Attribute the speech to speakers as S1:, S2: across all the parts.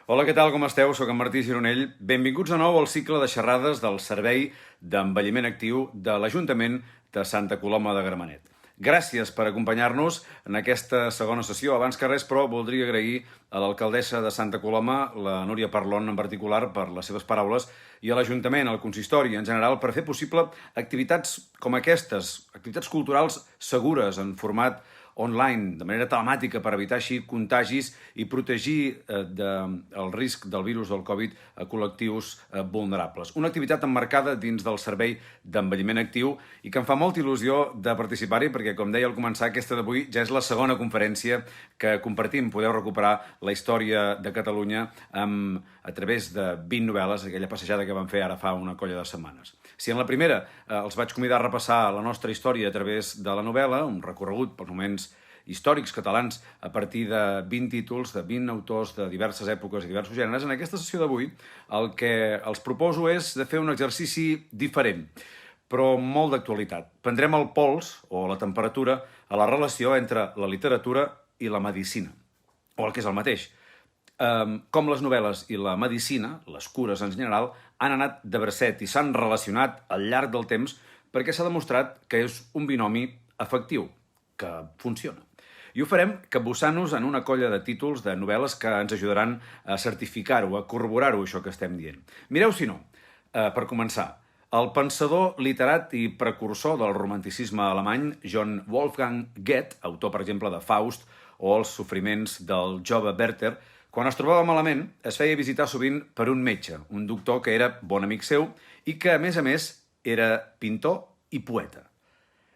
S1: Hola, què tal, com esteu? Soc en Martí Gironell. Benvinguts de nou al cicle de xerrades del Servei d'Envelliment Actiu de l'Ajuntament de Santa Coloma de Gramenet. Gràcies per acompanyar-nos en aquesta segona sessió. Abans que res, però, voldria agrair a l'alcaldessa de Santa Coloma, la Núria Parlon en particular, per les seves paraules, i a l'Ajuntament, al consistori en general, per fer possible activitats com aquestes, activitats culturals segures en format online, de manera telemàtica, per evitar així contagis i protegir del risc del virus del Covid a col·lectius vulnerables. Una activitat emmarcada dins del Servei d'Envelliment Actiu i que em fa molta il·lusió de participar-hi perquè, com deia al començar, aquesta d'avui ja és la segona conferència que compartim. Podeu recuperar la història de Catalunya a través de 20 novel·les, aquella passejada que vam fer ara fa una colla de setmanes. Si en la primera els vaig convidar a repassar la nostra història a través de la novel·la, un recorregut pels moments històrics catalans a partir de 20 títols, de 20 autors de diverses èpoques i diversos gèneres, en aquesta sessió d'avui el que els proposo és de fer un exercici diferent, però molt d'actualitat. Prendrem el pols, o la temperatura, a la relació entre la literatura i la medicina, o el que és el mateix. Com les novel·les i la medicina, les cures en general, han anat de bracet i s'han relacionat al llarg del temps perquè s'ha demostrat que és un binomi efectiu, que funciona. I ho farem capbussant-nos en una colla de títols de novel·les que ens ajudaran a certificar-ho, a corroborar-ho, això que estem dient. Mireu si no, per començar, el pensador literat i precursor del romanticisme alemany, Johann Wolfgang Goethe, autor, per exemple, de Faust o Els sofriments del jove Werther, quan es trobava malament, es feia visitar sovint per un metge, un doctor que era bon amic seu i que, a més, era pintor i poeta.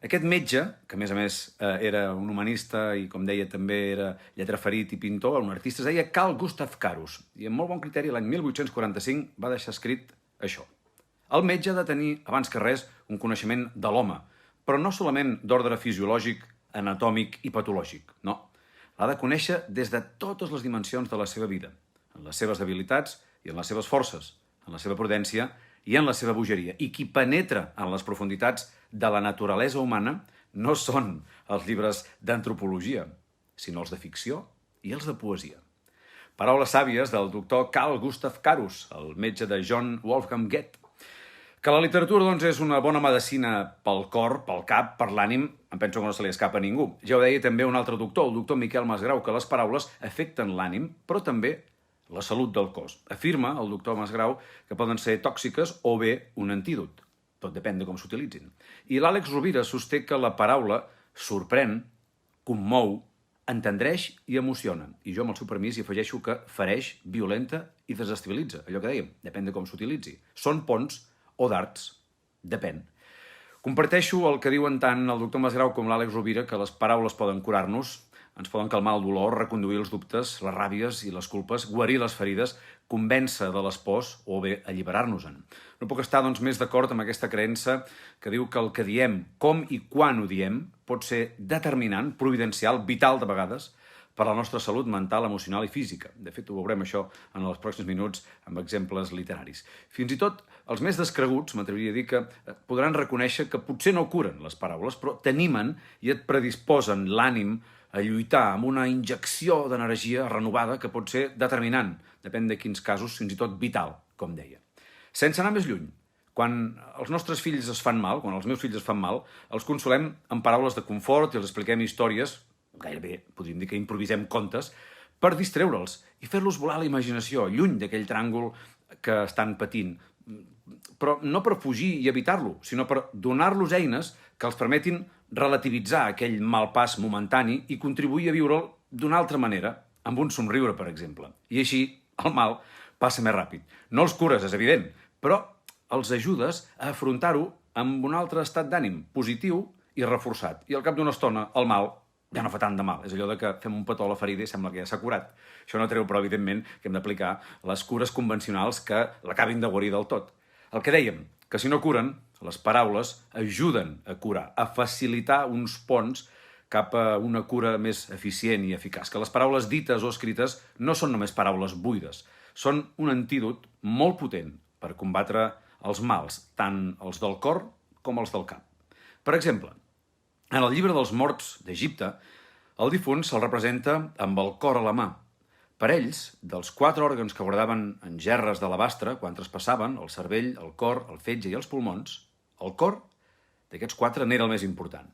S1: Aquest metge, que a més era un humanista i, com deia, també era lletraferit i pintor, un artista, es deia Carl Gustav Carus, i amb molt bon criteri l'any 1845 va deixar escrit això. El metge ha de tenir, abans que res, un coneixement de l'home, però no solament d'ordre fisiològic, anatòmic i patològic, no. L'ha de conèixer des de totes les dimensions de la seva vida, en les seves debilitats i en les seves forces, en la seva prudència i en la seva bogeria. I qui penetra en les profunditats de la naturalesa humana no són els llibres d'antropologia, sinó els de ficció i els de poesia. Paraules sàvies del doctor Carl Gustav Carus, el metge de Johann Wolfgang Goethe. Que la literatura, doncs, és una bona medicina pel cor, pel cap, per l'ànim, em penso que no se li escapa a ningú. Ja ho deia també un altre doctor, el doctor Miquel Masgrau, que les paraules afecten l'ànim, però també la salut del cos. Afirma el doctor Masgrau que poden ser tòxiques o bé un antídot. Tot depèn de com s'utilitzin. I l'Àlex Rovira sosté que la paraula sorprèn, commou, entendreix i emociona. I jo, amb el seu permís, hi afegeixo que fereix, violenta i desestabilitza. Allò que dèiem, depèn de com s'utilitzi. Són ponts o darts, depèn. Comparteixo el que diuen tant el doctor Masgrau com l'Àlex Rovira, que les paraules poden curar-nos, ens poden calmar el dolor, reconduir els dubtes, les ràbies i les culpes, guarir les ferides, convèncer de les pors o bé alliberar-nos-en. No puc estar, doncs, més d'acord amb aquesta creença que diu que el que diem, com i quan ho diem, pot ser determinant, providencial, vital de vegades, per a la nostra salut mental, emocional i física. De fet, ho veurem això en els pròxims minuts amb exemples literaris. Fins i tot els més descreguts, m'atreviria a dir que podran reconèixer que potser no curen les paraules, però t'animen i et predisposen l'ànim a lluitar amb una injecció d'energia renovada que pot ser determinant, depèn de quins casos, fins i tot vital, com deia. Sense anar més lluny, quan els nostres fills es fan mal, quan els meus fills es fan mal, els consolem amb paraules de confort i els expliquem històries, gairebé podríem dir que improvisem contes, per distreure'ls i fer-los volar la imaginació, lluny d'aquell tràngol que estan patint. Però no per fugir i evitar-lo, sinó per donar-los eines que els permetin relativitzar aquell mal pas momentani i contribuir a viure'l d'una altra manera, amb un somriure, per exemple. I així el mal passa més ràpid. No els cures, és evident, però els ajudes a afrontar-ho amb un altre estat d'ànim, positiu i reforçat. I al cap d'una estona el mal ja no fa tant de mal. És allò de que fem un petó a la ferida i sembla que ja s'ha curat. Això no treu, però, evidentment, que hem d'aplicar les cures convencionals que l'acabin de guarir del tot. El que dèiem, que si no curen, les paraules ajuden a curar, a facilitar uns ponts cap a una cura més eficient i eficaç. Que les paraules dites o escrites no són només paraules buides, són un antídot molt potent per combatre els mals, tant els del cor com els del cap. Per exemple, en el llibre dels morts d'Egipte, el difunt se'l representa amb el cor a la mà, Per ells, dels 4 òrgans que guardaven en gerres d'alabastre quan traspassaven, el cervell, el cor, el fetge i els pulmons, el cor d'aquests 4 n'era el més important.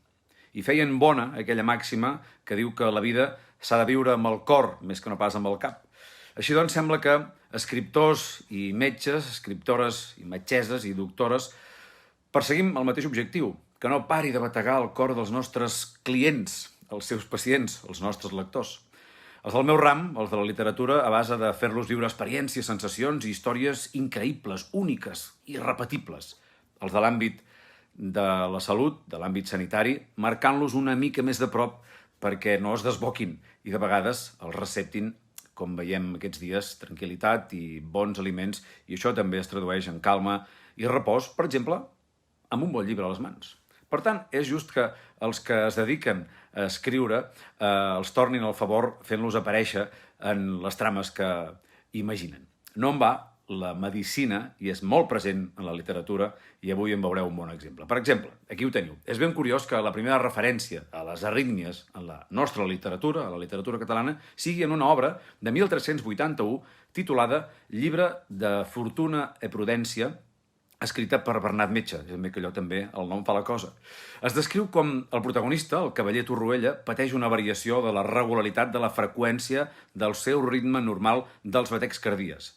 S1: I feien bona aquella màxima que diu que la vida s'ha de viure amb el cor més que no pas amb el cap. Així doncs, sembla que escriptors i metges, escriptores i metgesses i doctores perseguim el mateix objectiu, que no pari de bategar el cor dels nostres clients, els seus pacients, els nostres lectors. Els del meu ram, els de la literatura, a base de fer-los viure experiències, sensacions i històries increïbles, úniques, irrepetibles. Els de l'àmbit de la salut, de l'àmbit sanitari, marcant-los una mica més de prop perquè no es desboquin i de vegades els receptin, com veiem aquests dies, tranquil·litat i bons aliments, i això també es tradueix en calma i repòs, per exemple, amb un bon llibre a les mans. Per tant, és just que els que es dediquen a escriure els tornin el favor fent-los aparèixer en les trames que imaginen. No en va, la medicina hi és molt present en la literatura i avui en veureu un bon exemple. Per exemple, aquí ho teniu. És ben curiós que la primera referència a les arrítmies en la nostra literatura, a la literatura catalana, sigui en una obra de 1381 titulada Llibre de Fortuna e Prudència, escrita per Bernat Metge, és ben bé que allò també el nom fa la cosa. Es descriu com el protagonista, el cavaller Torroella, pateix una variació de la regularitat de la freqüència del seu ritme normal dels batecs cardíacs.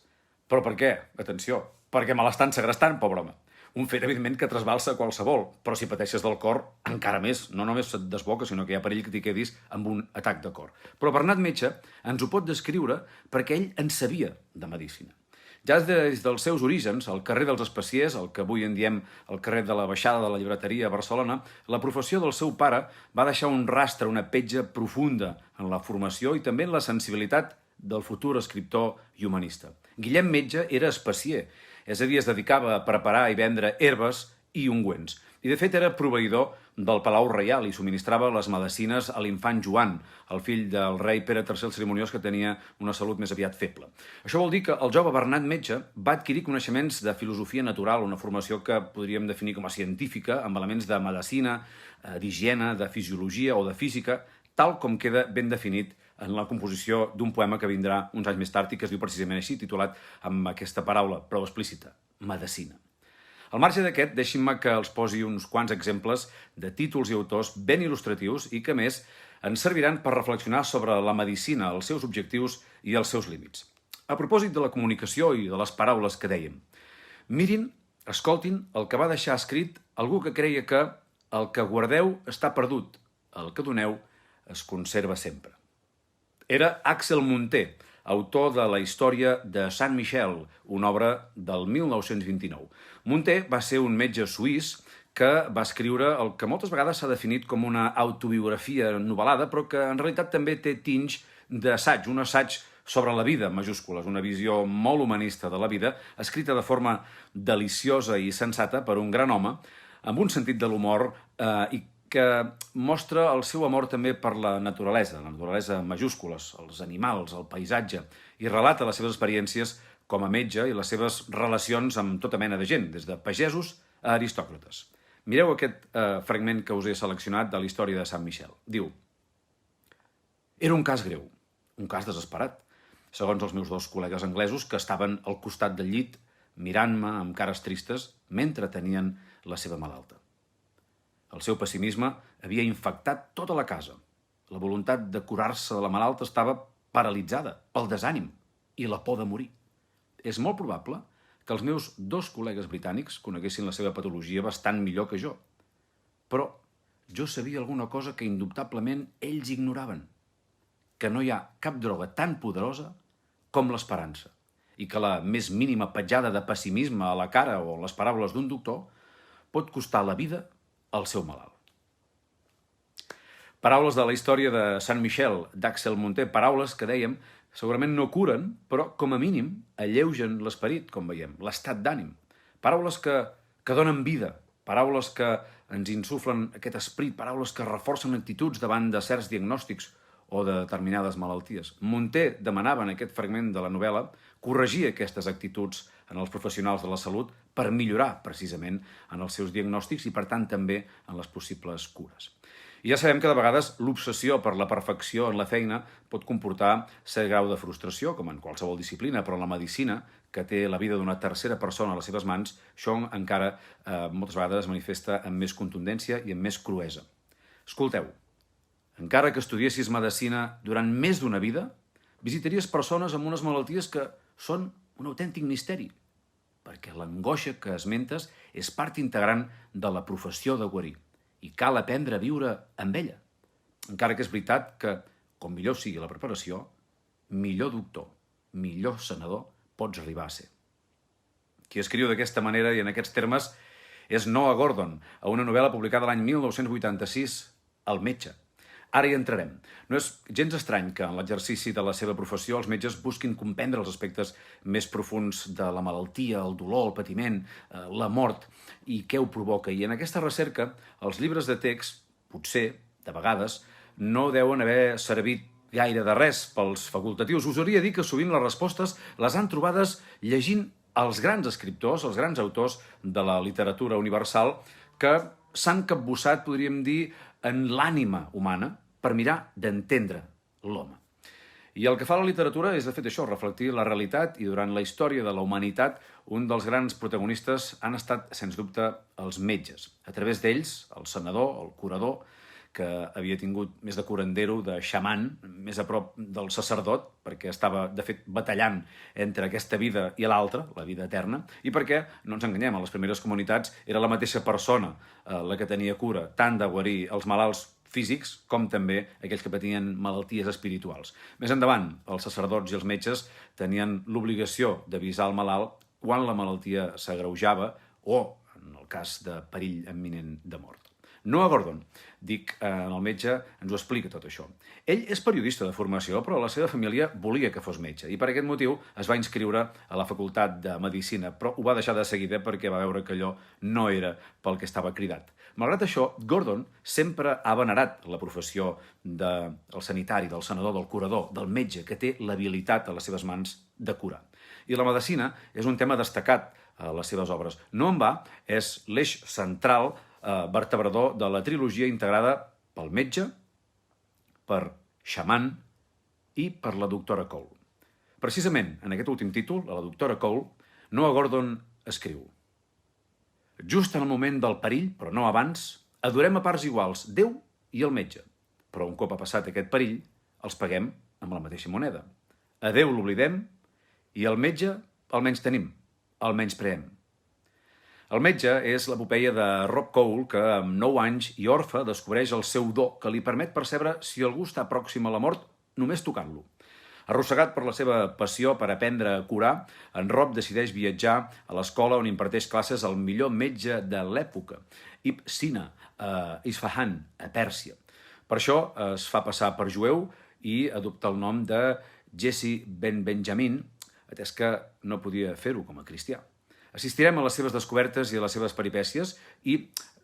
S1: Però per què? Atenció, perquè me l'estan segrestant, pobre home. Un fet, evidentment, que trasbalsa qualsevol, però si pateixes del cor, encara més. No només se't desboca, sinó que hi ha perill que t'hi quedis amb un atac de cor. Però Bernat Metge ens ho pot descriure perquè ell en sabia de medicina. Ja des dels seus orígens, al carrer dels Especiers, el que avui en diem el carrer de la Baixada de la Llibreteria a Barcelona, la professió del seu pare va deixar un rastre, una petja profunda en la formació i també en la sensibilitat del futur escriptor i humanista. Guillem Metge era especier, és a dir, es dedicava a preparar i vendre herbes i ungüents. I de fet era proveïdor del Palau Reial i subministrava les medicines a l'infant Joan, el fill del rei Pere III el Cerimoniós, que tenia una salut més aviat feble. Això vol dir que el jove Bernat Metge va adquirir coneixements de filosofia natural, una formació que podríem definir com a científica, amb elements de medicina, d'higiene, de fisiologia o de física, tal com queda ben definit en la composició d'un poema que vindrà uns anys més tard i que es diu precisament així, titulat amb aquesta paraula prou explícita, medicina. Al marge d'aquest, deixin-me que els posi uns quants exemples de títols i autors ben il·lustratius i que, a més, ens serviran per reflexionar sobre la medicina, els seus objectius i els seus límits. A propòsit de la comunicació i de les paraules que dèiem, mirin, escoltin el que va deixar escrit algú que creia que el que guardeu està perdut, el que doneu es conserva sempre. Era Axel Munter, autor de la història de Sant Michel, una obra del 1929. Munter va ser un metge suís que va escriure el que moltes vegades s'ha definit com una autobiografia novel·lada, però que en realitat també té tints d'assaig, un assaig sobre la vida, en majúscules, una visió molt humanista de la vida, escrita de forma deliciosa i sensata per un gran home, amb un sentit de l'humor i que mostra el seu amor també per la naturalesa en majúscules, els animals, el paisatge, i relata les seves experiències com a metge i les seves relacions amb tota mena de gent, des de pagesos a aristòcrates. Mireu aquest fragment que us he seleccionat de la història de Sant Michel. Diu: era un cas greu, un cas desesperat, segons els meus 2 col·legues anglesos que estaven al costat del llit mirant-me amb cares tristes mentre tenien la seva malalta. El seu pessimisme havia infectat tota la casa. La voluntat de curar-se de la malalta estava paralitzada pel desànim i la por de morir. És molt probable que els meus 2 col·legues britànics coneguessin la seva patologia bastant millor que jo. Però jo sabia alguna cosa que indubtablement ells ignoraven, que no hi ha cap droga tan poderosa com l'esperança i que la més mínima petjada de pessimisme a la cara o les paraules d'un doctor pot costar la vida al seu malalt. Paraules de la història de Sant Michel, d'Axel Munter, paraules que, dèiem, segurament no curen, però, com a mínim, alleugen l'esperit, com veiem, l'estat d'ànim. Paraules que donen vida, paraules que ens insuflen aquest esperit, paraules que reforcen actituds davant de certs diagnòstics o de determinades malalties. Munter demanava en aquest fragment de la novel·la corregir aquestes actituds en els professionals de la salut per millorar, precisament, en els seus diagnòstics i, per tant, també en les possibles cures. I ja sabem que de vegades l'obsessió per la perfecció en la feina pot comportar cert grau de frustració, com en qualsevol disciplina, però en la medicina, que té la vida d'una tercera persona a les seves mans, això encara moltes vegades es manifesta amb més contundència i amb més cruesa. Escolteu, encara que estudiessis medicina durant més d'una vida, visitaries persones amb unes malalties que són un autèntic misteri, perquè l'angoixa que esmentes és part integrant de la professió de guarir i cal aprendre a viure amb ella. Encara que és veritat que, com millor sigui la preparació, millor doctor, millor sanador pots arribar a ser. Qui escriu d'aquesta manera i en aquests termes és Noah Gordon, a una novel·la publicada l'any 1986, El metge. Ara hi entrarem. No és gens estrany que en l'exercici de la seva professió els metges busquin comprendre els aspectes més profunds de la malaltia, el dolor, el patiment, la mort i què ho provoca. I en aquesta recerca, els llibres de text, potser, de vegades, no deuen haver servit gaire de res pels facultatius. Us hauria de dir que sovint les respostes les han trobades llegint els grans escriptors, els grans autors de la literatura universal que s'han capbussat, podríem dir, en l'ànima humana, per mirar d'entendre l'home. I el que fa la literatura és, de fet, això, reflectir la realitat, i durant la història de la humanitat, un dels grans protagonistes han estat, sens dubte, els metges. A través d'ells, el sanador, el curador, que havia tingut més de curandero, de xaman, més a prop del sacerdot, perquè estava, de fet, batallant entre aquesta vida i l'altra, la vida eterna, i perquè, no ens enganyem, a les primeres comunitats era la mateixa persona la que tenia cura, tant de guarir els malalts físics, com també aquells que patien malalties espirituals. Més endavant, els sacerdots i els metges tenien l'obligació d'avisar el malalt quan la malaltia s'agreujava o, en el cas de perill imminent de mort. Noah Gordon, dic, en el metge, ens ho explica tot això. Ell és periodista de formació, però la seva família volia que fos metge i per aquest motiu es va inscriure a la facultat de Medicina, però ho va deixar de seguida perquè va veure que allò no era pel que estava cridat. Malgrat això, Gordon sempre ha venerat la professió del sanitari, del sanador, del curador, del metge, que té l'habilitat a les seves mans de curar. I la medicina és un tema destacat a les seves obres. No en va, és l'eix central vertebrador de la trilogia integrada pel metge, per xaman i per la doctora Cole. Precisament en aquest últim títol, a la doctora Cole, Noah Gordon escriu: just en el moment del perill, però no abans, adorem a parts iguals Déu i el metge, però un cop ha passat aquest perill, els paguem amb la mateixa moneda. A Déu l'oblidem i el metge almenys tenim, almenys preem. El metge és l'epopeia de Rob Cole, que amb 9 anys i orfe descobreix el seu do que li permet percebre si algú està pròxim a la mort només tocant-lo. Arrossegat per la seva passió per aprendre a curar, en Rob decideix viatjar a l'escola on imparteix classes al millor metge de l'època, Ibn Sina, a Isfahan, a Pèrsia. Per això es fa passar per jueu i adopta el nom de Jesse ben Benjamin, atès que no podia fer-ho com a cristià. Assistirem a les seves descobertes i a les seves peripècies i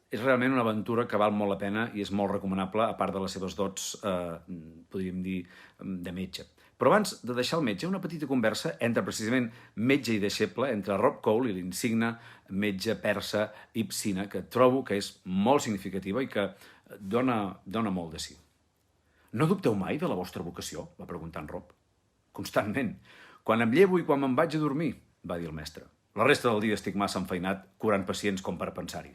S1: és realment una aventura que val molt la pena i és molt recomanable, a part de les seves dots, podríem dir, de metge. Però abans de deixar el metge, una petita conversa entre precisament metge i deixeble, entre Rob Cole i l'insigne metge persa Ibn Sina, que trobo que és molt significativa i que dona molt de si. No dubteu mai de la vostra vocació? Va preguntar en Rob. Constantment. Quan em llevo i quan me'n vaig a dormir, va dir el mestre. La resta del dia estic massa enfeinat curant pacients com per pensar-hi.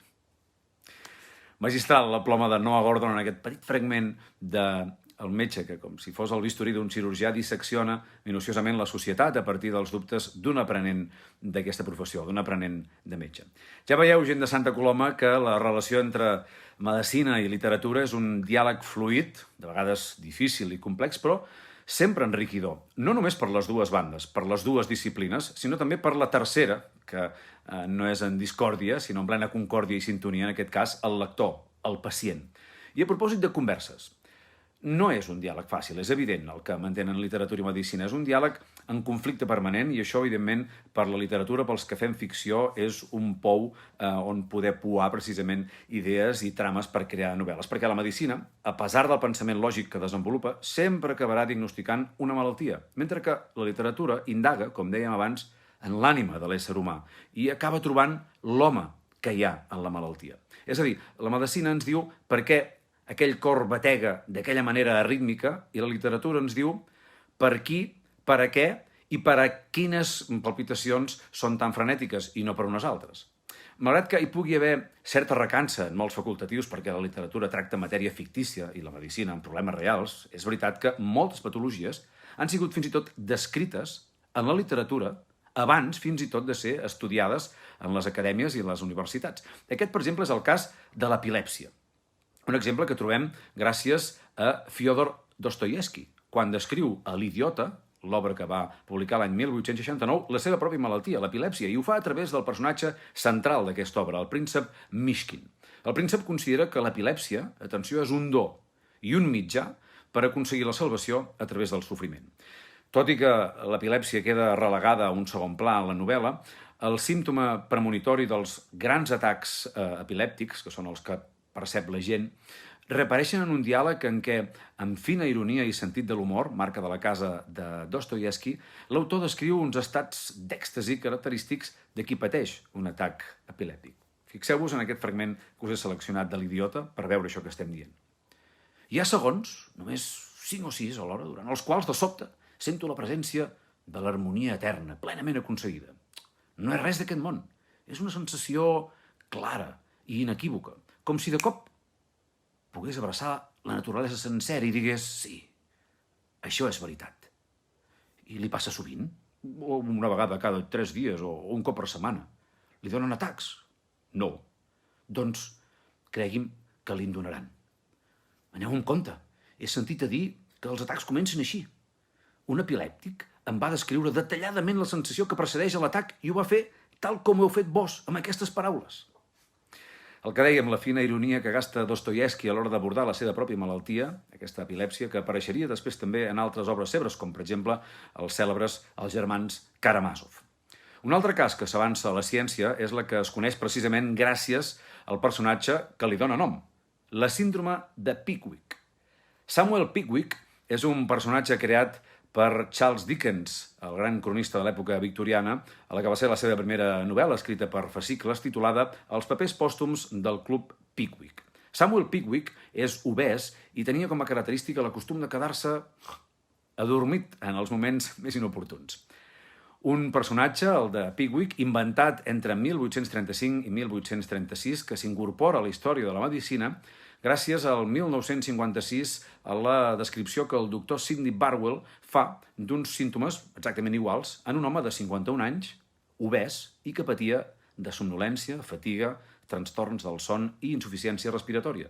S1: Magistral la ploma de Noah Gordon en aquest petit fragment del metge que, com si fos el bisturí d'un cirurgià, dissecciona minuciosament la societat a partir dels dubtes d'un aprenent d'aquesta professió, d'un aprenent de metge. Ja veieu, gent de Santa Coloma, que la relació entre medicina i literatura és un diàleg fluid, de vegades difícil i complex, però sempre enriquidor, no només per les dues bandes, per les dues disciplines, sinó també per la tercera, que no és en discòrdia, sinó en plena concòrdia i sintonia, en aquest cas, el lector, el pacient. I a propòsit de converses, no és un diàleg fàcil, és evident el que mantenen literatura i medicina, és un diàleg en conflicte permanent i això, evidentment, per la literatura, pels que fem ficció, és un pou on poder pouar precisament idees i trames per crear novel·les, perquè la medicina, a pesar del pensament lògic que desenvolupa, sempre acabarà diagnosticant una malaltia, mentre que la literatura indaga, com dèiem abans, en l'ànima de l'ésser humà i acaba trobant l'home que hi ha en la malaltia. És a dir, la medicina ens diu per què aquell cor batega d'aquella manera rítmica i la literatura ens diu per qui, per a què i per a quines palpitacions són tan frenètiques i no per unes altres. Malgrat que hi pugui haver certa recança en molts facultatius perquè la literatura tracta matèria fictícia i la medicina amb problemes reals, és veritat que moltes patologies han sigut fins i tot descrites en la literatura abans fins i tot de ser estudiades en les acadèmies i en les universitats. Aquest, per exemple, és el cas de l'epilèpsia. Un exemple que trobem gràcies a Fyodor Dostoievski, quan descriu a L'Idiota, l'obra que va publicar l'any 1869, la seva pròpia malaltia, l'epilèpsia, i ho fa a través del personatge central d'aquesta obra, el príncep Mishkin. El príncep considera que l'epilèpsia, atenció, és un do i un mitjà per aconseguir la salvació a través del sofriment. Tot i que l'epilèpsia queda relegada a un segon pla en la novel·la, el símptoma premonitori dels grans atacs epilèptics, que són els que percep la gent, reapareixen en un diàleg en què, amb fina ironia i sentit de l'humor, marca de la casa de Dostoievski, l'autor descriu uns estats d'èxtasi característics de qui pateix un atac epilèptic. Fixeu-vos en aquest fragment que us he seleccionat de l'Idiota per veure això que estem dient. Hi ha segons, només 5 o 6 alhora, durant els quals, de sobte, sento la presència de l'harmonia eterna, plenament aconseguida. No és res d'aquest món. És una sensació clara i inequívoca, com si de cop pogués abraçar la naturalesa sencera i digués sí, això és veritat. I li passa sovint, o una vegada cada 3 dies, o un cop per setmana. Li donen atacs? No. Doncs cregui'm que li'n donaran. Aneu amb compte, he sentit a dir que els atacs comencen així. Un epilèptic em va descriure detalladament la sensació que precedeix a l'atac i ho va fer tal com ho heu fet vos, amb aquestes paraules. El que dèiem, la fina ironia que gasta Dostoievski a l'hora d'abordar la seva pròpia malaltia, aquesta epilèpsia, que apareixeria després també en altres obres seves, com per exemple els cèlebres Els germans Karamazov. Un altre cas que s'avança a la ciència és la que es coneix precisament gràcies al personatge que li dona nom, la síndrome de Pickwick. Samuel Pickwick és un personatge creat per Charles Dickens, el gran cronista de l'època victoriana, a la que va ser la seva primera novel·la, escrita per fascicles, titulada Els papers pòstums del Club Pickwick. Samuel Pickwick és obès i tenia com a característica el costum de quedar-se adormit en els moments més inoportuns. Un personatge, el de Pickwick, inventat entre 1835 i 1836, que s'incorpora a la història de la medicina gràcies al 1956 a la descripció que el doctor Sidney Barwell fa d'uns símptomes exactament iguals en un home de 51 anys, obès i que patia de somnolència, fatiga, trastorns del son i insuficiència respiratòria,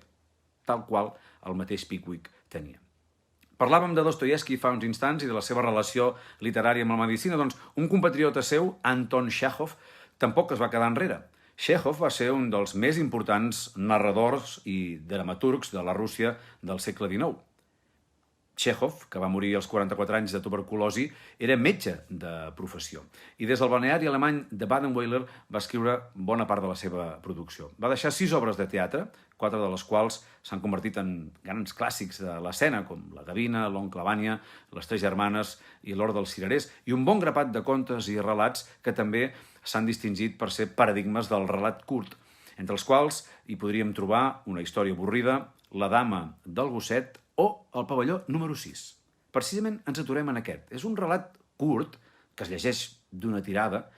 S1: tal qual el mateix Pickwick tenia. Parlàvem de Dostoievski fa uns instants i de la seva relació literària amb la medicina, doncs un compatriota seu, Anton Txékhov, tampoc es va quedar enrere. Txékhov va ser un dels més importants narradors i dramaturgs de la Rússia del segle XIX. Txékhov, que va morir als 44 anys de tuberculosi, era metge de professió i des del balneari alemany de Badenweiler va escriure bona part de la seva producció. Va deixar 6 obres de teatre, 4 de les quals s'han convertit en grans clàssics de l'escena, com La Gavina, L'oncle Vanya, Les tres germanes i L'or dels cirerers, i un bon grapat de contes i relats que també s'han distingit per ser paradigmes del relat curt, entre els quals hi podríem trobar Una història avorrida, La dama del gosset o El pavelló número 6. Precisament ens aturem en aquest. És un relat curt, que es llegeix d'una tirada,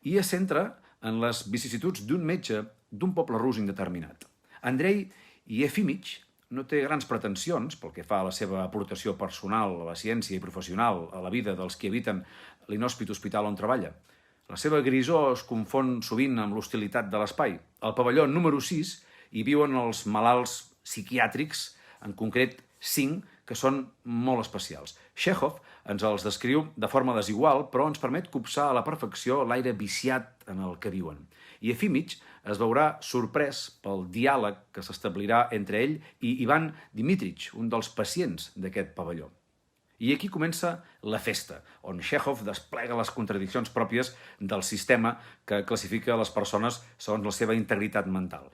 S1: i es centra en les vicissituds d'un metge d'un poble rus indeterminat. Andrei Yefimich no té grans pretensions pel que fa a la seva aportació personal a la ciència i professional a la vida dels que habiten l'inhòspit hospital on treballa. La seva grisor es confon sovint amb l'hostilitat de l'espai. Al pavelló número 6 hi viuen els malalts psiquiàtrics, en concret 5, que són molt especials. Txékhov ens els descriu de forma desigual, però ens permet copsar a la perfecció l'aire viciat en el que viuen. I Yefimich es veurà sorprès pel diàleg que s'establirà entre ell i Ivan Dmitrich, un dels pacients d'aquest pavelló. I aquí comença la festa, on Txékhov desplega les contradiccions pròpies del sistema que classifica les persones segons la seva integritat mental.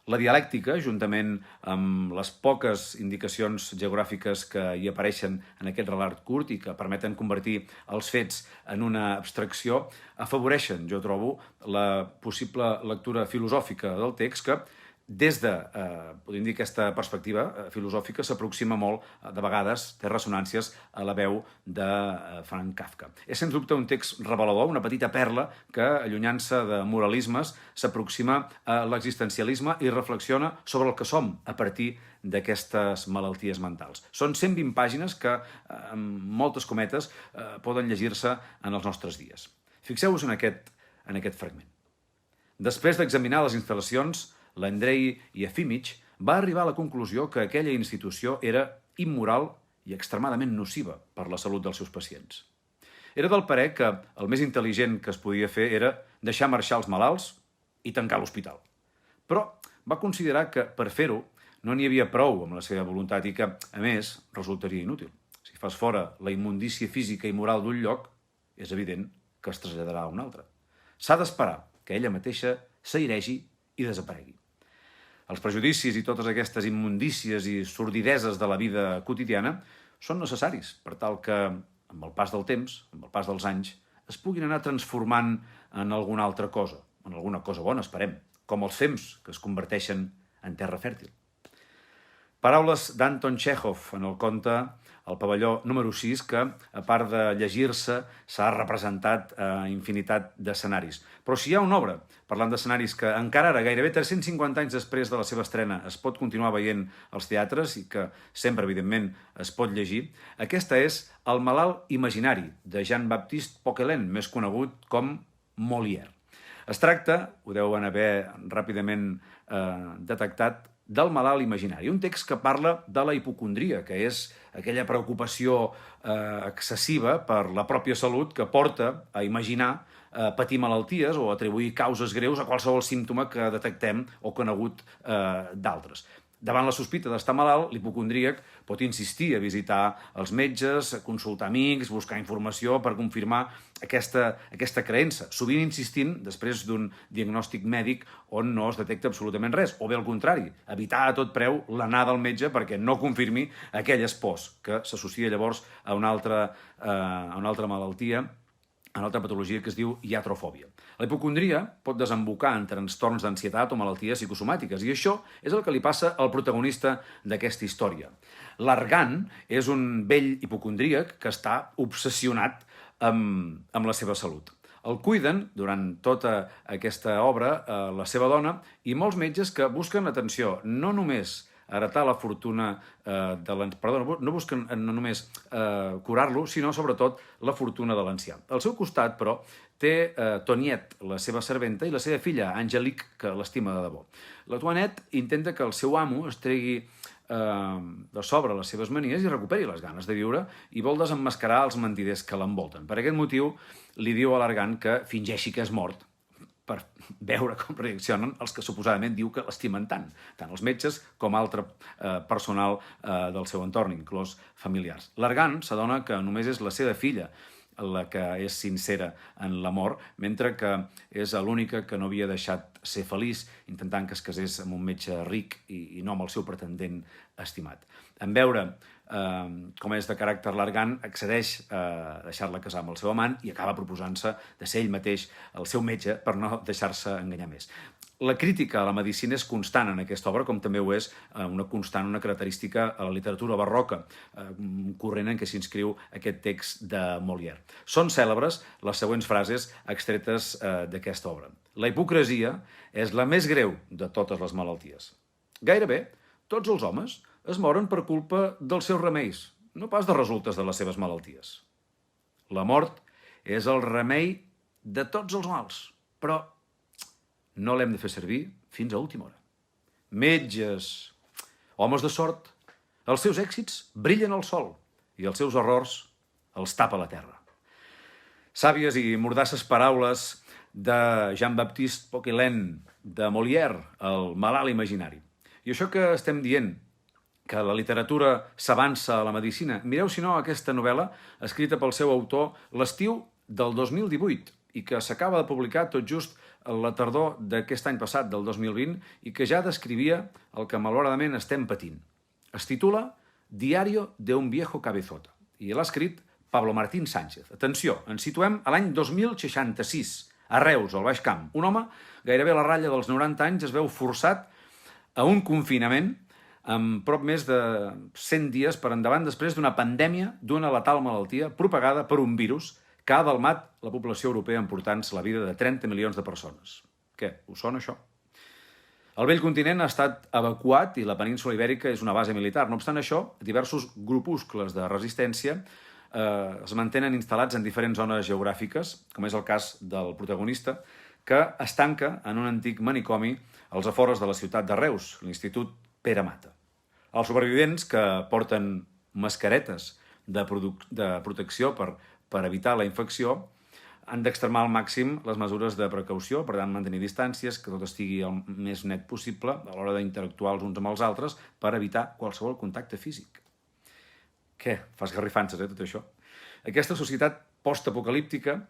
S1: La dialèctica, juntament amb les poques indicacions geogràfiques que hi apareixen en aquest relat curt i que permeten convertir els fets en una abstracció, afavoreixen, jo trobo, la possible lectura filosòfica del text que des de, podríem dir, aquesta perspectiva filosòfica, s'aproxima molt, de vegades, té ressonàncies a la veu de Frank Kafka. És, sens dubte, un text revelador, una petita perla que, allunyant-se de moralismes, s'aproxima a l'existencialisme i reflexiona sobre el que som a partir d'aquestes malalties mentals. Són 120 pàgines que, amb moltes cometes, poden llegir-se en els nostres dies. Fixeu-vos en aquest fragment. Després d'examinar les instal·lacions, l'Andrei Yefimich va arribar a la conclusió que aquella institució era immoral i extremadament nociva per la salut dels seus pacients. Era del parer que el més intel·ligent que es podia fer era deixar marxar els malalts i tancar l'hospital. Però va considerar que, per fer-ho, no n'hi havia prou amb la seva voluntat i que, a més, resultaria inútil. Si fas fora la immundícia física i moral d'un lloc, és evident que es traslladarà a un altre. S'ha d'esperar que ella mateixa s'airegi i desaparegui. Els prejudicis i totes aquestes immundícies i sordideses de la vida quotidiana són necessaris per tal que, amb el pas del temps, amb el pas dels anys, es puguin anar transformant en alguna altra cosa, en alguna cosa bona, esperem, com els fems que es converteixen en terra fèrtil. Paraules d'Anton Chekhov en el conte El pavelló número 6, que, a part de llegir-se, s'ha representat a infinitat d'escenaris. Però si hi ha una obra, parlant d'escenaris, que encara ara, gairebé 350 anys després de la seva estrena, es pot continuar veient als teatres i que sempre, evidentment, es pot llegir, aquesta és El malalt imaginari, de Jean-Baptiste Poquelin, més conegut com Molière. Es tracta, ho deuen haver ràpidament detectat, del malalt imaginari, un text que parla de la hipocondria, que és aquella preocupació excessiva per la pròpia salut que porta a imaginar patir malalties o atribuir causes greus a qualsevol símptoma que detectem o conegut d'altres. Davant la sospita d'estar malalt, l'hipocondríac pot insistir a visitar els metges, a consultar amics, buscar informació per confirmar aquesta creença, sovint insistint després d'un diagnòstic mèdic on no es detecta absolutament res, o bé al contrari, evitar a tot preu l'anada al metge perquè no confirmi aquelles pors, que s'associa llavors a una altra malaltia, a una altra patologia que es diu iatrofòbia. La hipocondria pot desembocar en trastorns d'ansietat o malalties psicosomàtiques, i això és el que li passa al protagonista d'aquesta història. L'Argan és un vell hipocondríac que està obsessionat amb la seva salut. El cuiden, durant tota aquesta obra, la seva dona i molts metges que busquen, atenció, no només heretar la fortuna no busquen no només curar-lo, sinó sobretot la fortuna de l'ancià. Al seu costat, però, té Toniette, la seva serventa, i la seva filla, Angelique, que l'estima de debò. La Toinette intenta que el seu amo es tregui de sobre les seves manies i recuperi les ganes de viure i vol desemmascarar els mentiders que l'envolten. Per aquest motiu, li diu a l'Argan que fingeixi que és mort per veure com reaccionen els que suposadament diu que l'estimen tant els metges com altre personal del seu entorn, inclòs familiars. L'Argan s'adona que només és la seva filla la que és sincera en l'amor, mentre que és l'única que no havia deixat ser feliç intentant que es casés amb un metge ric i no amb el seu pretendent estimat. En veure com és de caràcter l'Argan, accedeix a deixar-la casar amb el seu amant i acaba proposant-se de ser ell mateix el seu metge per no deixar-se enganyar més. La crítica a la medicina és constant en aquesta obra, com també ho és una constant, una característica a la literatura barroca, corrent en què s'inscriu aquest text de Molière. Són cèlebres les següents frases extretes d'aquesta obra. La hipocresia és la més greu de totes les malalties. Gairebé tots els homes es moren per culpa dels seus remeis, no pas de resultes de les seves malalties. La mort és el remei de tots els mals, però no l'hem de fer servir fins a última hora. Metges, homes de sort, els seus èxits brillen al sol i els seus errors els tapa la terra. Sàvies i mordasses paraules de Jean-Baptiste Poquelin, de Molière, el malalt imaginari. I això que estem dient, que la literatura s'avança a la medicina, mireu si no aquesta novel·la, escrita pel seu autor l'estiu del 2018 i que s'acaba de publicar tot just la tardor d'aquest any passat, del 2020, i que ja descrivia el que malauradament estem patint. Es titula Diario de un viejo cabezota i l'ha escrit Pablo Martín Sánchez. Atenció, ens situem a l'any 2066, a Reus, al Baix Camp. Un home, gairebé a la ratlla dels 90 anys, es veu forçat a un confinament amb prop més de 100 dies per endavant després d'una pandèmia d'una letal malaltia propagada per un virus que ha delmat la població europea emportant-se la vida de 30 milions de persones. Què? Us sona això? El vell continent ha estat evacuat i la península Ibèrica és una base militar. No obstant això, diversos grupuscles de resistència es mantenen instal·lats en diferents zones geogràfiques, com és el cas del protagonista, que es tanca en un antic manicomi als afores de la ciutat de Reus, l'Institut Pere Mata. Els supervivents, que porten mascaretes de protecció per evitar la infecció, han d'extremar al màxim les mesures de precaució, per tant, mantenir distàncies, que tot estigui el més net possible a l'hora d'interactuar els uns amb els altres per evitar qualsevol contacte físic. Què? Fa esgarrifances, tot això? Aquesta societat postapocalíptica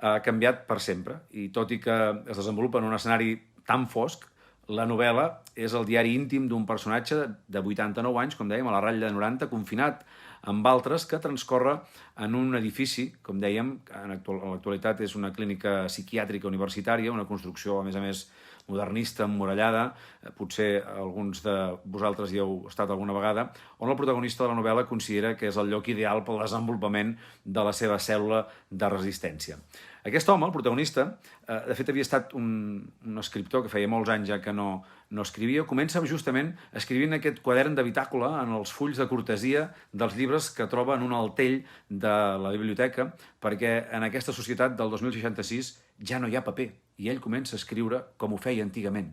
S1: ha canviat per sempre i tot i que es desenvolupa en un escenari tan fosc, la novel·la és el diari íntim d'un personatge de 89 anys, com dèiem, a la ratlla de 90, confinat amb altres, que transcorre en un edifici, com dèiem, en l'actualitat és una clínica psiquiàtrica universitària, una construcció, a més, modernista, emmurallada, potser alguns de vosaltres hi heu estat alguna vegada, on el protagonista de la novel·la considera que és el lloc ideal pel desenvolupament de la seva cèl·lula de resistència. Aquest home, el protagonista, de fet havia estat un escriptor que feia molts anys ja que no escrivia, comença justament escrivint aquest quadern de bitàcola en els fulls de cortesia dels llibres que troba en un altell de la biblioteca, perquè en aquesta societat del 2066 ja no hi ha paper, i ell comença a escriure com ho feia antigament,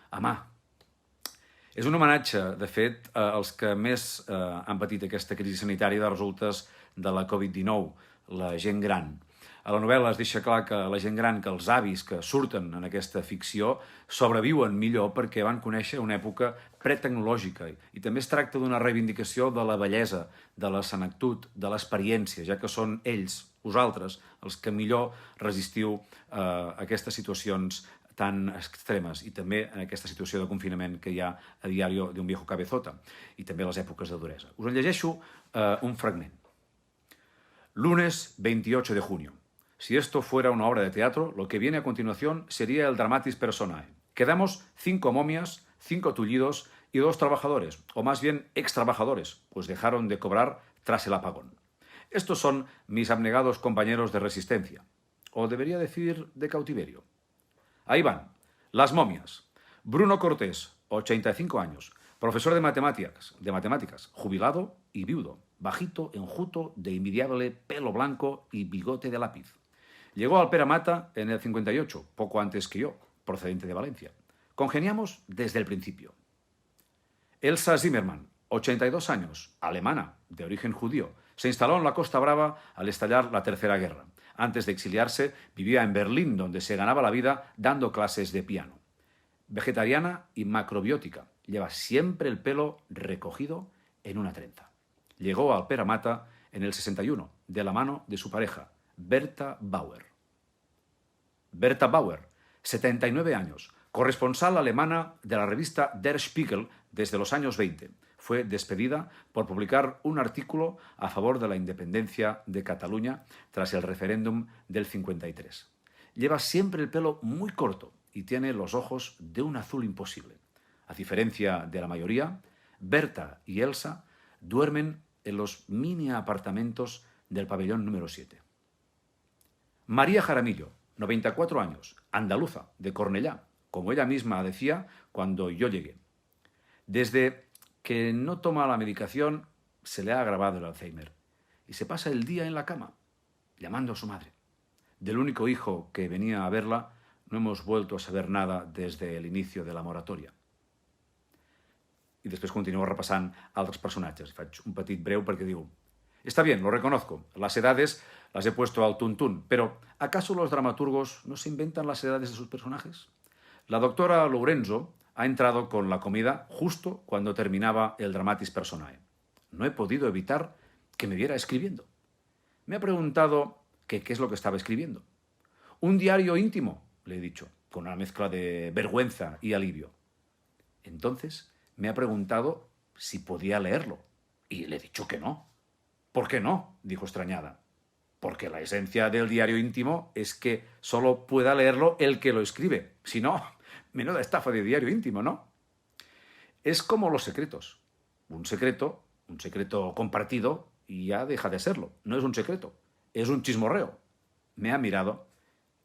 S1: a mà. És un homenatge, de fet, als que més han patit aquesta crisi sanitària de resultes de la Covid-19, la gent gran. A la novel·la es deixa clar que la gent gran, que els avis que surten en aquesta ficció, sobreviuen millor perquè van conèixer una època pretecnològica i també es tracta d'una reivindicació de la bellesa, de la senectut, de l'experiència, ja que són ells, vosaltres, els que millor resistiu a aquestes situacions tan extremes i també en aquesta situació de confinament que hi ha a Diario de un viejo cabezota i també les èpoques de duresa. Us en llegeixo un fragment. Lunes 28 de junio. Si esto fuera una obra de teatro, lo que viene a continuación sería el dramatis personae. Quedamos 5 momias, 5 tullidos y 2 trabajadores, o más bien ex-trabajadores, pues dejaron de cobrar tras el apagón. Estos son mis abnegados compañeros de resistencia, o debería decir de cautiverio. Ahí van, las momias. Bruno Cortés, 85 años, profesor de matemáticas, jubilado y viudo, bajito, enjuto, de envidiable pelo blanco y bigote de lápiz. Llegó al Pere Mata en el 58, poco antes que yo, procedente de Valencia. Congeniamos desde el principio. Elsa Zimmermann, 82 años, alemana, de origen judío, se instaló en la Costa Brava al estallar la Tercera Guerra. Antes de exiliarse, vivía en Berlín, donde se ganaba la vida dando clases de piano. Vegetariana y macrobiótica, lleva siempre el pelo recogido en una trenza. Llegó al Pere Mata en el 61, de la mano de su pareja, Berta Bauer. Berta Bauer, 79 años, corresponsal alemana de la revista Der Spiegel desde los años 20. Fue despedida por publicar un artículo a favor de la independencia de Cataluña tras el referéndum del 53. Lleva siempre el pelo muy corto y tiene los ojos de un azul imposible. A diferencia de la mayoría, Berta y Elsa duermen en los mini apartamentos del pabellón número 7. María Jaramillo, 94 años, andaluza, de Cornellá, como ella misma decía cuando yo llegué. Desde que no toma la medicación, se le ha agravado el Alzheimer y se pasa el día en la cama, llamando a su madre. Del único hijo que venía a verla, no hemos vuelto a saber nada desde el inicio de la moratoria. I després continua repassant altres personatges. Faig un petit breu perquè diu: Está bien, lo reconozco, las edades las he puesto al tuntún, pero ¿acaso los dramaturgos no se inventan las edades de sus personajes? La doctora Lorenzo ha entrado con la comida justo cuando terminaba el dramatis personae. No he podido evitar que me viera escribiendo. Me ha preguntado qué es lo que estaba escribiendo. Un diario íntimo, le he dicho, con una mezcla de vergüenza y alivio. Entonces me ha preguntado si podía leerlo, y le he dicho que no. ¿Por qué no?, dijo extrañada. Porque la esencia del diario íntimo es que solo pueda leerlo el que lo escribe. Si no, menuda estafa de diario íntimo, ¿no? Es como los secretos. Un secreto compartido ya deja de serlo. No es un secreto, es un chismorreo. Me ha mirado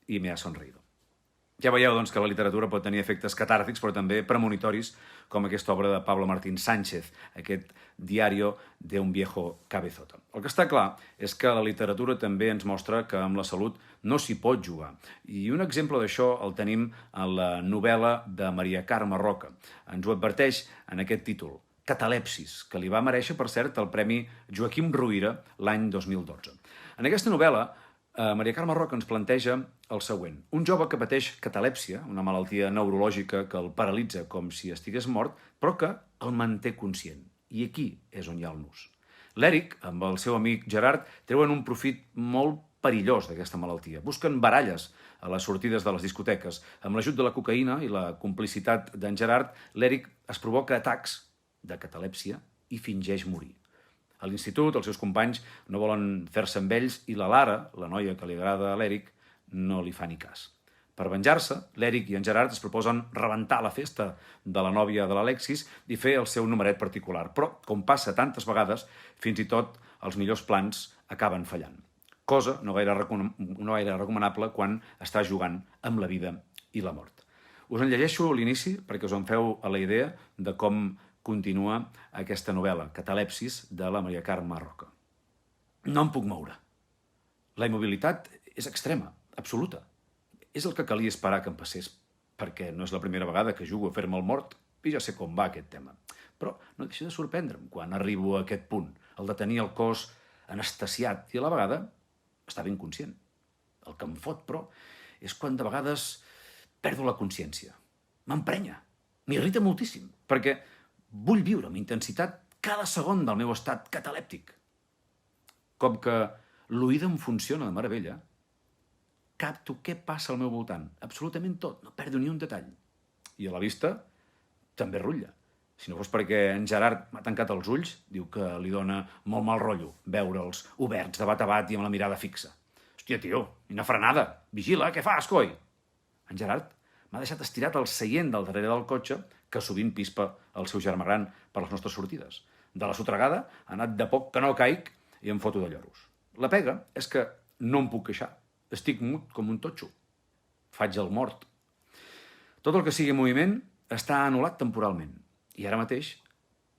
S1: i me ha sonreído. Ja veieu, doncs, que la literatura pot tenir efectes catàrtics, però també premonitoris, com aquesta obra de Pablo Martín Sánchez, aquest Diario de un viejo cabezota. El que està clar és que la literatura també ens mostra que amb la salut no s'hi pot jugar. I un exemple d'això el tenim en la novel·la de Maria Carme Roca. Ens ho adverteix en aquest títol, Catalepsis, que li va mereixer, per cert, el Premi Joaquim Ruyra l'any 2012. En aquesta novel·la, Maria Carme Roca ens planteja el següent. Un jove que pateix catalèpsia, una malaltia neurològica que el paralitza com si estigués mort, però que el manté conscient. I aquí és on hi ha el nus. L'Eric, amb el seu amic Gerard, treuen un profit molt perillós d'aquesta malaltia. Busquen baralles a les sortides de les discoteques. Amb l'ajut de la cocaïna i la complicitat d'en Gerard, l'Eric es provoca atacs de catalèpsia i fingeix morir. A l'institut, els seus companys no volen fer-se amb ells i la Lara, la noia que li agrada a l'Eric, no li fa ni cas. Per venjar-se, l'Eric i en Gerard es proposen rebentar la festa de la nòvia de l'Alexis i fer el seu numeret particular. Però, com passa tantes vegades, fins i tot els millors plans acaben fallant. Cosa no gaire recomanable quan està jugant amb la vida i la mort. Us en llegeixo l'inici perquè us en feu a la idea de com continua aquesta novel·la, Catalepsis, de la Maria Carme Roca. No em puc moure. La immobilitat és extrema, absoluta. És el que calia esperar que em passés, perquè no és la primera vegada que jugo a fer-me el mort i ja sé com va aquest tema. Però no deixa de sorprendre'm quan arribo a aquest punt, el de tenir el cos anestesiat i a la vegada estar ben conscient. El que em fot, però, és quan de vegades perdo la consciència. M'emprenya, m'irrita moltíssim, perquè vull viure amb intensitat cada segon del meu estat catalèptic. Com que l'oïda em funciona de meravella, capto què passa al meu voltant, absolutament tot, no perdo ni un detall. I a la vista també rutlla. Si no fos perquè en Gerard m'ha tancat els ulls, diu que li dona molt mal rotllo veure'ls oberts de bat a bat i amb la mirada fixa. Hòstia, tio, quina frenada! Vigila, què fas, coi? En Gerard m'ha deixat estirat al seient del darrere del cotxe, que sovint pispa el seu germà gran per les nostres sortides. De la sotregada ha anat de poc que no caic i em foto de lloros. La pega és que no em puc queixar. Estic mut com un totxo. Faig el mort. Tot el que sigui moviment està anul·lat temporalment. I ara mateix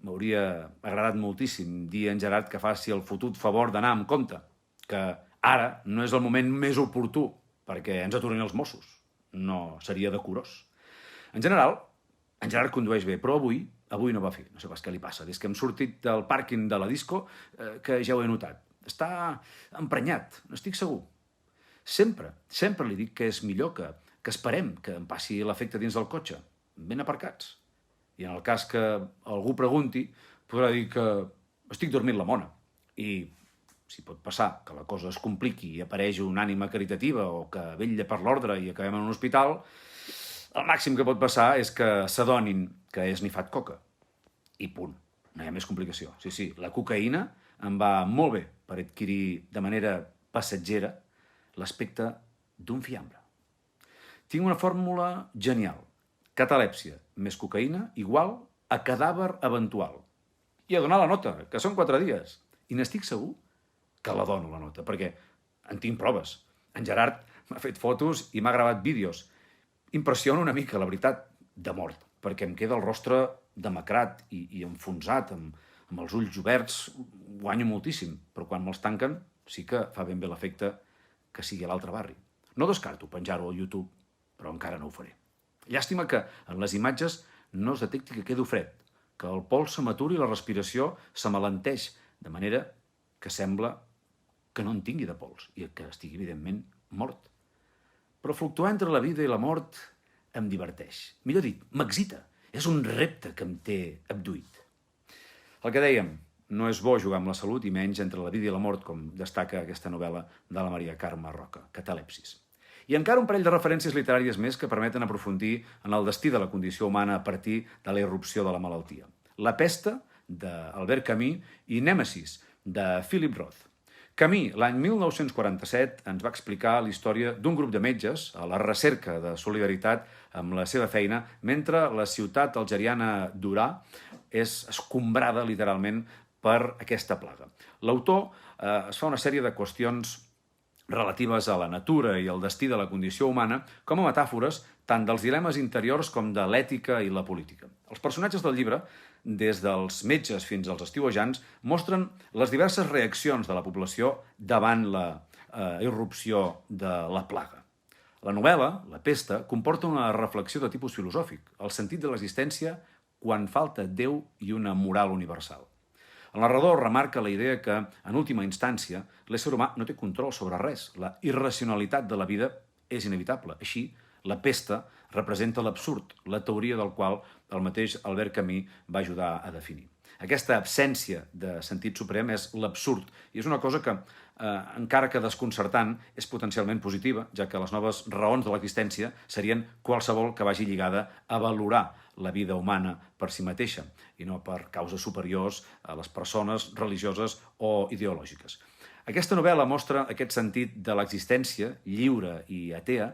S1: m'hauria agradat moltíssim dir a en Gerard que faci el fotut favor d'anar amb compte, que ara no és el moment més oportú perquè ens aturin els Mossos. No seria decorós. En general, en Gerard condueix bé, però avui no va fer. No sé pas què li passa. Des que hem sortit del pàrquing de la disco, que ja ho he notat. Està emprenyat, n'estic segur. Sempre li dic que és millor que esperem que em passi l'efecte dins del cotxe, ben aparcats. I en el cas que algú pregunti, podrà dir que estic dormint la mona. I si pot passar que la cosa es compliqui i apareix una ànima caritativa o que vetlla per l'ordre i acabem en un hospital, el màxim que pot passar és que s'adonin que he esnifat coca. I punt. No hi ha més complicació. Sí, la cocaïna em va molt bé per adquirir de manera passatgera l'aspecte d'un fiambre. Tinc una fórmula genial. Catalèpsia més cocaïna igual a cadàver eventual. I a donar la nota, que són 4 dies. I n'estic segur que la dono, la nota, perquè en tinc proves. En Gerard m'ha fet fotos i m'ha gravat vídeos. Impressiona una mica, la veritat, de mort, perquè em queda el rostre demacrat i enfonsat, amb els ulls oberts, guanyo moltíssim, però quan me'ls tanquen sí que fa ben bé l'efecte que sigui a l'altre barri. No descarto penjar-ho al YouTube, però encara no ho faré. Llàstima que en les imatges no es detecti que quedo fred, que el pols se m'aturi i la respiració se m'alenteix, de manera que sembla que no en tingui de pols i que estigui, evidentment, mort. Però fluctuar entre la vida i la mort em diverteix. Millor dit, m'excita. És un repte que em té abduït. El que dèiem, no és bo jugar amb la salut i menys entre la vida i la mort, com destaca aquesta novel·la de la Maria Carme Roca, Catalepsis. I encara un parell de referències literàries més que permeten aprofundir en el destí de la condició humana a partir de la irrupció de la malaltia. La pesta, d'Albert Camus, i Nèmesis, de Philip Roth, Camus, l'any 1947, ens va explicar la història d'un grup de metges a la recerca de solidaritat amb la seva feina, mentre la ciutat algeriana d'Orà és escombrada literalment per aquesta plaga. L'autor es fa una sèrie de qüestions relatives a la natura i al destí de la condició humana com a metàfores tant dels dilemes interiors com de l'ètica i la política. Els personatges del llibre, des dels metges fins als estiuejants, mostren les diverses reaccions de la població davant la irrupció de la plaga. La novel·la, La pesta, comporta una reflexió de tipus filosòfic, el sentit de l'existència quan falta Déu i una moral universal. El narrador remarca la idea que, en última instància, l'ésser humà no té control sobre res. La irracionalitat de la vida és inevitable. Així, la pesta representa l'absurd, la teoria del qual el mateix Albert Camus va ajudar a definir. Aquesta absència de sentit suprem és l'absurd, i és una cosa que, encara que desconcertant, és potencialment positiva, ja que les noves raons de l'existència serien qualsevol que vagi lligada a valorar la vida humana per si mateixa, i no per causes superiors a les persones religioses o ideològiques. Aquesta novel·la mostra aquest sentit de l'existència, lliure i atea,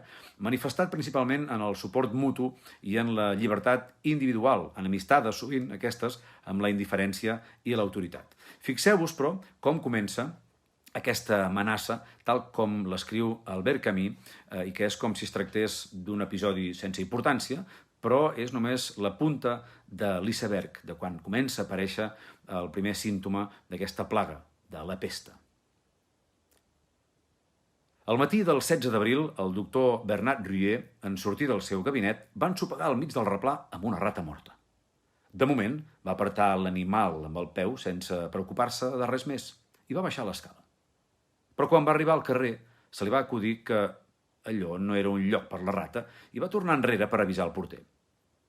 S1: manifestat principalment en el suport mutu i en la llibertat individual, enemistades sovint aquestes amb la indiferència i l'autoritat. Fixeu-vos, però, com comença aquesta amenaça, tal com l'escriu Albert Camus, i que és com si es tractés d'un episodi sense importància, però és només la punta de l'iceberg, de quan comença a aparèixer el primer símptoma d'aquesta plaga, de la pesta. Al matí del 16 d'abril, el doctor Bernard Rouillet, en sortir del seu gabinet, va ensopegar al mig del replà amb una rata morta. De moment, va apartar l'animal amb el peu sense preocupar-se de res més i va baixar l'escala. Però quan va arribar al carrer, se li va acudir que allò no era un lloc per la rata i va tornar enrere per avisar el porter.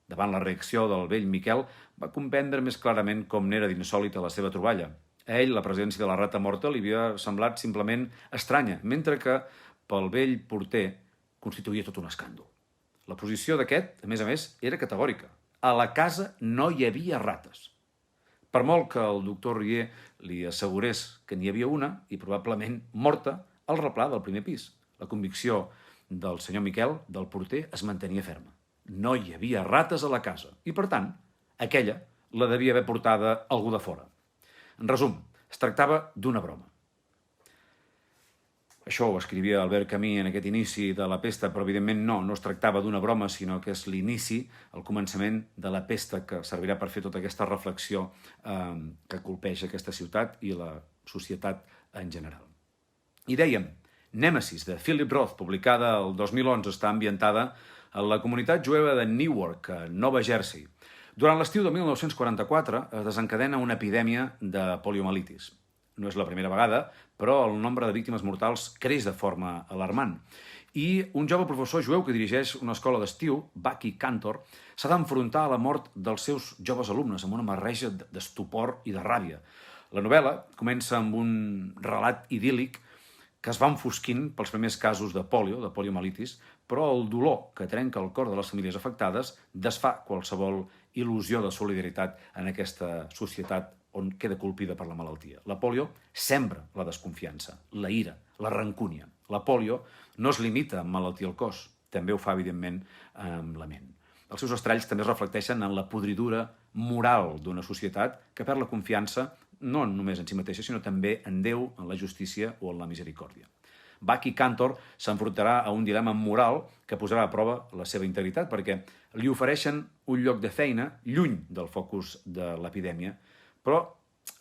S1: Davant la reacció del vell Miquel, va comprendre més clarament com n'era d'insòlita la seva troballa. A ell, la presència de la rata morta li havia semblat simplement estranya, mentre que pel vell porter constituïa tot un escàndol. La posició d'aquest, a més, era categòrica. A la casa no hi havia rates. Per molt que el doctor Rouillet li assegurés que n'hi havia una, i probablement morta, al replà del primer pis. La convicció del senyor Miquel, del porter, es mantenia ferma. No hi havia rates a la casa i, per tant, aquella la devia haver portada algú de fora. En resum, es tractava d'una broma. Això ho escrivia Albert Camus en aquest inici de la pesta, però evidentment no es tractava d'una broma, sinó que és l'inici, el començament de la pesta que servirà per fer tota aquesta reflexió que colpeja aquesta ciutat i la societat en general. I dèiem, Nèmesis, de Philip Roth, publicada el 2011, està ambientada a la comunitat jueva de Newark, a Nova Jersey. Durant l'estiu de 1944 es desencadena una epidèmia de poliomielitis. No és la primera vegada, però el nombre de víctimes mortals creix de forma alarmant. I un jove professor jueu que dirigeix una escola d'estiu, Bucky Cantor, s'ha d'enfrontar a la mort dels seus joves alumnes amb una barreja d'estupor i de ràbia. La novel·la comença amb un relat idíl·lic que es va enfosquint pels primers casos de poliomielitis, però el dolor que trenca el cor de les famílies afectades desfà qualsevol il·lusió de solidaritat en aquesta societat on queda colpida per la malaltia. La polio sembra la desconfiança, la ira, la rancúnia. La polio no es limita a emmalaltir el cos, també ho fa, evidentment, amb la ment. Els seus estralls també es reflecteixen en la podridura moral d'una societat que perd la confiança no només en si mateixa, sinó també en Déu, en la justícia o en la misericòrdia. Bucky Cantor s'enfrontarà a un dilema moral que posarà a prova la seva integritat perquè li ofereixen un lloc de feina lluny del focus de l'epidèmia, però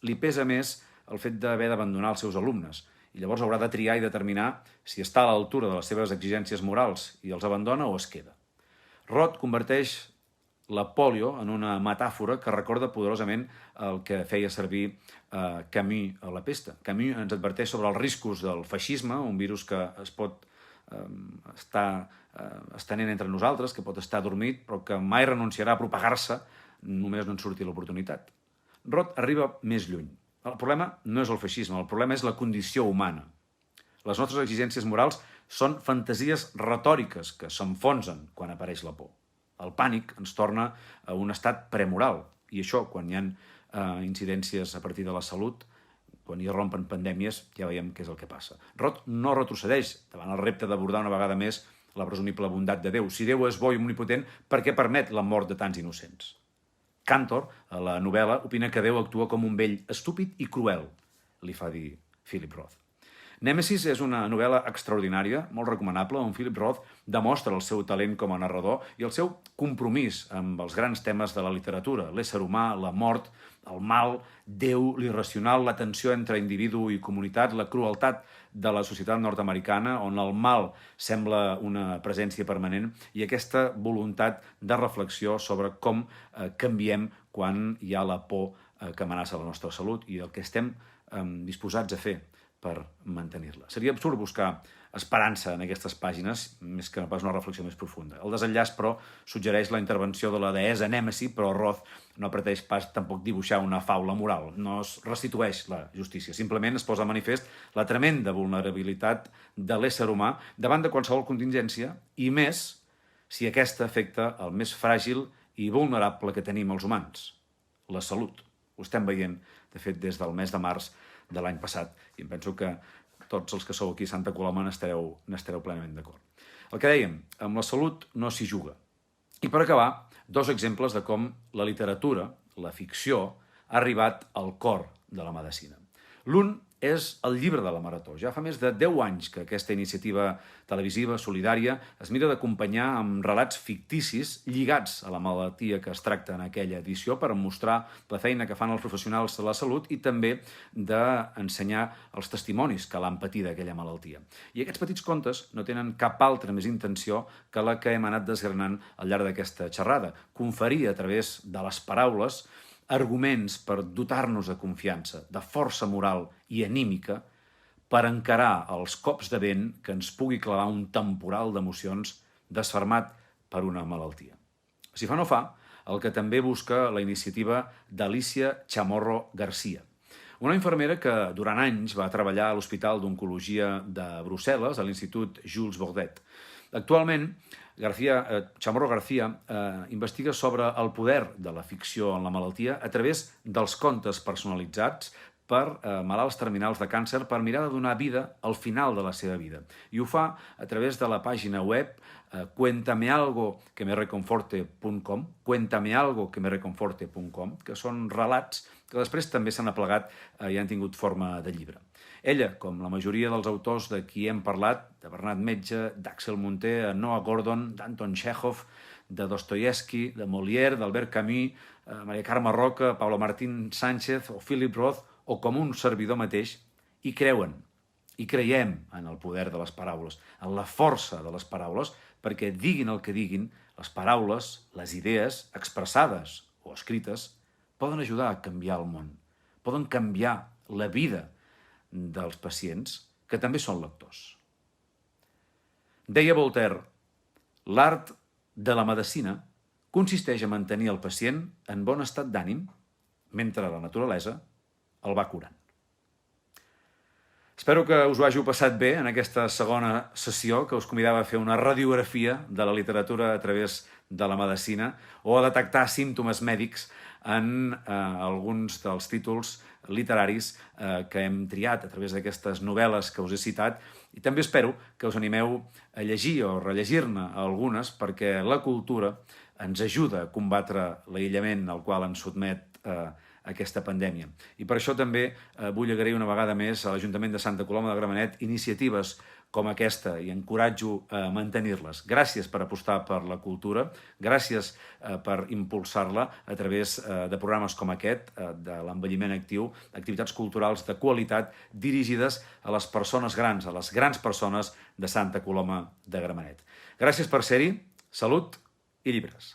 S1: li pesa més el fet d'haver d'abandonar els seus alumnes i llavors haurà de triar i determinar si està a l'altura de les seves exigències morals i els abandona o es queda. Roth converteix la polio en una metàfora que recorda poderosament el que feia servir Camus a la pesta. Camus ens adverteix sobre els riscos del feixisme, un virus que es pot estar estenent entre nosaltres, que pot estar dormit, però que mai renunciarà a propagar-se només no en surti l'oportunitat. Roth arriba més lluny. El problema no és el feixisme, el problema és la condició humana. Les nostres exigències morals són fantasies retòriques que s'enfonsen quan apareix la por. El pànic ens torna a un estat premoral, i això, quan hi ha incidències a partir de la salut, quan hi rompen pandèmies ja veiem què és el que passa. Roth no retrocedeix davant el repte d'abordar una vegada més la presumible bondat de Déu. Si Déu és bo i omnipotent, per què permet la mort de tants innocents? Cantor, a la novel·la, opina que Déu actua com un vell estúpid i cruel, li fa dir Philip Roth. Nèmesis és una novel·la extraordinària, molt recomanable, on Philip Roth demostra el seu talent com a narrador i el seu compromís amb els grans temes de la literatura, l'ésser humà, la mort, el mal, Déu, l'irracional, la tensió entre individu i comunitat, la crueltat de la societat nord-americana, on el mal sembla una presència permanent, i aquesta voluntat de reflexió sobre com canviem quan hi ha la por que amenaça la nostra salut i el que estem disposats a fer per mantenir-la. Seria absurd buscar esperança en aquestes pàgines, més que pas una reflexió més profunda. El desenllaç, però, suggereix la intervenció de la deessa Nèmesi, però Roth no preteix pas tampoc dibuixar una faula moral. No es restitueix la justícia. Simplement es posa a manifest la tremenda vulnerabilitat de l'ésser humà davant de qualsevol contingència, i més si aquesta afecta el més fràgil i vulnerable que tenim els humans, la salut. Ho estem veient, de fet, des del mes de març de l'any passat, i em penso que tots els que sou aquí a Santa Coloma n'estareu plenament d'acord. El que dèiem, amb la salut no s'hi juga. I per acabar, 2 exemples de com la literatura, la ficció, ha arribat al cor de la medicina. L'un és el llibre de la Marató. Ja fa més de 10 anys que aquesta iniciativa televisiva solidària es mira d'acompanyar amb relats ficticis lligats a la malaltia que es tracta en aquella edició per mostrar la feina que fan els professionals de la salut i també d'ensenyar els testimonis que l'han patit d'aquella malaltia. I aquests petits contes no tenen cap altra més intenció que la que hem anat desgranant al llarg d'aquesta xerrada, conferir a través de les paraules arguments per dotar-nos de confiança, de força moral i anímica per encarar els cops de vent que ens pugui clavar un temporal d'emocions desfermat per una malaltia. Si fa no fa, el que també busca la iniciativa d'Alicia Chamorro Garcia, una infermera que durant anys va treballar a l'Hospital d'Oncologia de Brussel·les, a l'Institut Jules Bordet. Actualment, Chamorro Garcia investiga sobre el poder de la ficció en la malaltia a través dels contes personalitzats per malalts terminals de càncer per mirar de donar vida al final de la seva vida. I ho fa a través de la pàgina web cuentamealgoquemereconforte.com, que són relats que després també s'han aplegat i han tingut forma de llibre. Ella, com la majoria dels autors de qui hem parlat, de Bernat Metge, d'Axel Monter, Noah Gordon, d'Anton Chekhov, de Dostoievski, de Molière, d'Albert Camus, Maria Carme Roca, Pablo Martín Sánchez o Philip Roth, o com un servidor mateix, hi creuen, i creiem en el poder de les paraules, en la força de les paraules, perquè diguin el que diguin, les paraules, les idees, expressades o escrites, poden ajudar a canviar el món, poden canviar la vida dels pacients, que també són lectors. Deia Voltaire, l'art de la medicina consisteix a mantenir el pacient en bon estat d'ànim mentre la naturalesa el va curant. Espero que us ho hàgiu passat bé en aquesta segona sessió que us convidava a fer una radiografia de la literatura a través de la medicina o a detectar símptomes mèdics en alguns dels títols literaris que hem triat a través d'aquestes novel·les que us he citat, i també espero que us animeu a llegir o rellegir-ne algunes perquè la cultura ens ajuda a combatre l'aïllament al qual ens sotmet aquesta pandèmia. I per això també vull agrair una vegada més a l'Ajuntament de Santa Coloma de Gramenet iniciatives com aquesta i encoratjo a mantenir-les. Gràcies per apostar per la cultura, gràcies per impulsar-la a través de programes com aquest, de l'envelliment actiu, activitats culturals de qualitat dirigides a les persones grans, a les grans persones de Santa Coloma de Gramenet. Gràcies per ser-hi, salut i llibres.